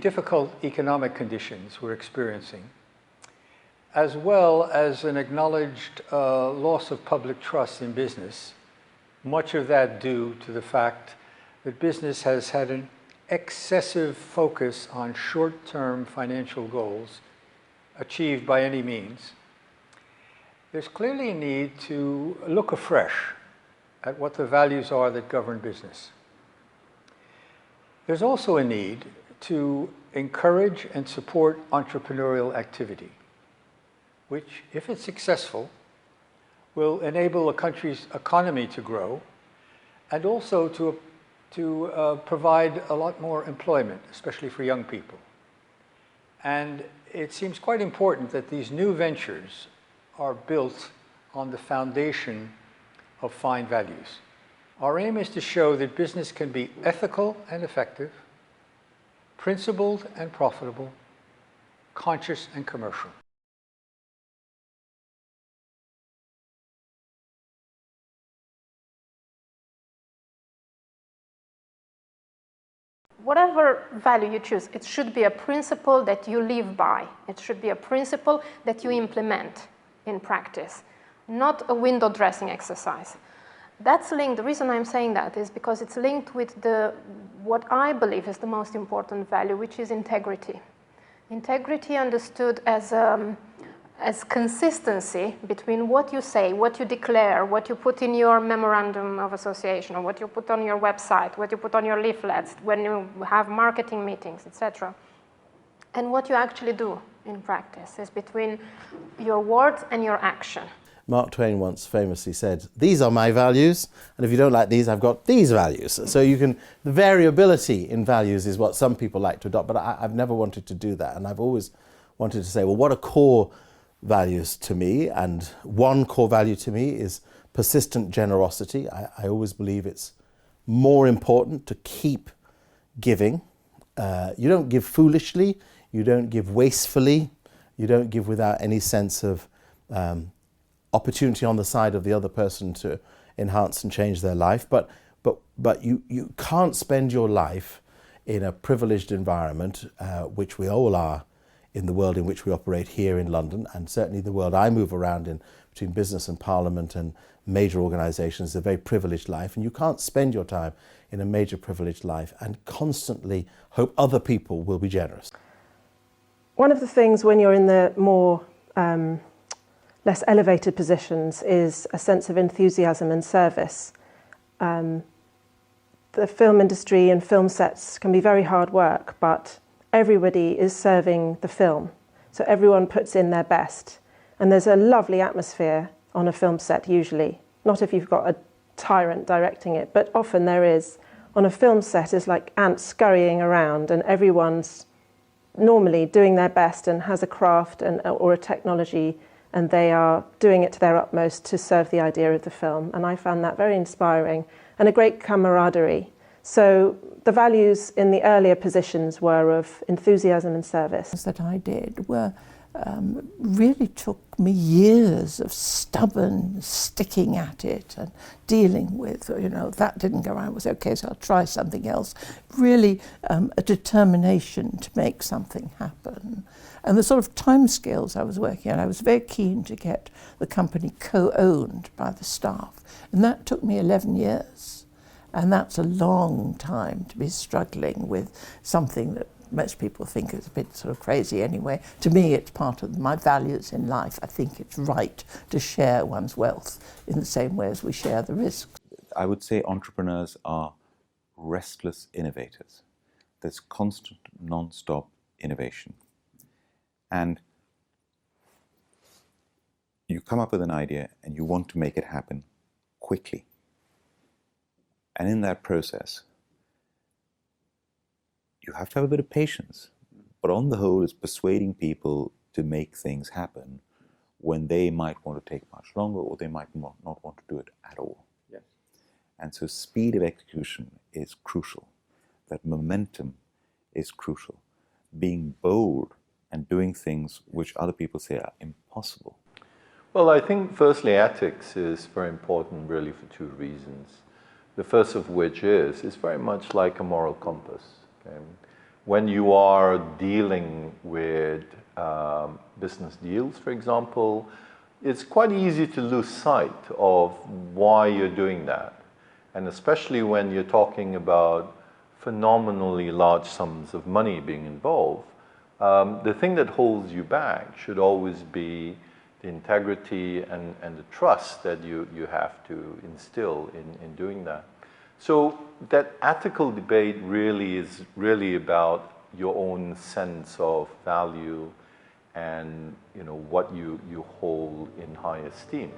difficult economic conditions we're experiencing, as well as an acknowledged loss of public trust in business, much of that due to the fact that business has had an excessive focus on short-term financial goals achieved by any means, there's clearly a need to look afresh at what the values are that govern business. There's also a need to encourage and support entrepreneurial activity, which, if it's successful, will enable a country's economy to grow and also to provide a lot more employment, especially for young people. And it seems quite important that these new ventures are built on the foundation of fine values. Our aim is to show that business can be ethical and effective, principled and profitable, conscious and commercial. Whatever value you choose, it should be a principle that you live by. It should be a principle that you implement in practice, not a window dressing exercise. That's linked, the reason I'm saying that is because it's linked with what I believe is the most important value, which is integrity. Integrity understood as consistency between what you say, what you declare, what you put in your memorandum of association, or what you put on your website, what you put on your leaflets, when you have marketing meetings, etc. And what you actually do in practice is between your words and your action. Mark Twain once famously said, "These are my values, and if you don't like these, I've got these values." So the variability in values is what some people like to adopt, but I've never wanted to do that. And I've always wanted to say, well, what are core values to me? And one core value to me is persistent generosity. I always believe it's more important to keep giving. You don't give foolishly, you don't give wastefully, you don't give without any sense of opportunity on the side of the other person to enhance and change their life. But you can't spend your life in a privileged environment, which we all are in the world in which we operate here in London, and certainly the world I move around in, between business and parliament and major organisations, is a very privileged life. And you can't spend your time in a major privileged life and constantly hope other people will be generous. One of the things when you're in the more less elevated positions is a sense of enthusiasm and service. The film industry and film sets can be very hard work, but everybody is serving the film. So everyone puts in their best. And there's a lovely atmosphere on a film set usually. Not if you've got a tyrant directing it, but often there is. On a film set, it's like ants scurrying around and everyone's normally doing their best and has a craft or a technology, and they are doing it to their utmost to serve the idea of the film. And I found that very inspiring and a great camaraderie. So the values in the earlier positions were of enthusiasm and service. That I did were really took me years of stubborn sticking at it and dealing with, that didn't go right, was okay, so I'll try something else. Really a determination to make something happen. And the sort of timescales I was working on, I was very keen to get the company co-owned by the staff. And that took me 11 years. And that's a long time to be struggling with something that most people think is a bit sort of crazy anyway. To me, it's part of my values in life. I think it's right to share one's wealth in the same way as we share the risks. I would say entrepreneurs are restless innovators. There's constant, non-stop innovation. And you come up with an idea and you want to make it happen quickly. And in that process, you have to have a bit of patience. But on the whole, it's persuading people to make things happen when they might want to take much longer, or they might not want to do it at all. Yes. And so speed of execution is crucial. That momentum is crucial. Being bold and doing things which other people say are impossible. Well, I think firstly ethics is very important really for two reasons. The first of which is, it's very much like a moral compass. Okay? when you are dealing with business deals, for example, it's quite easy to lose sight of why you're doing that. And especially when you're talking about phenomenally large sums of money being involved, the thing that holds you back should always be the integrity and the trust that you have to instill in doing that. So that ethical debate really is really about your own sense of value and what you hold in high esteem.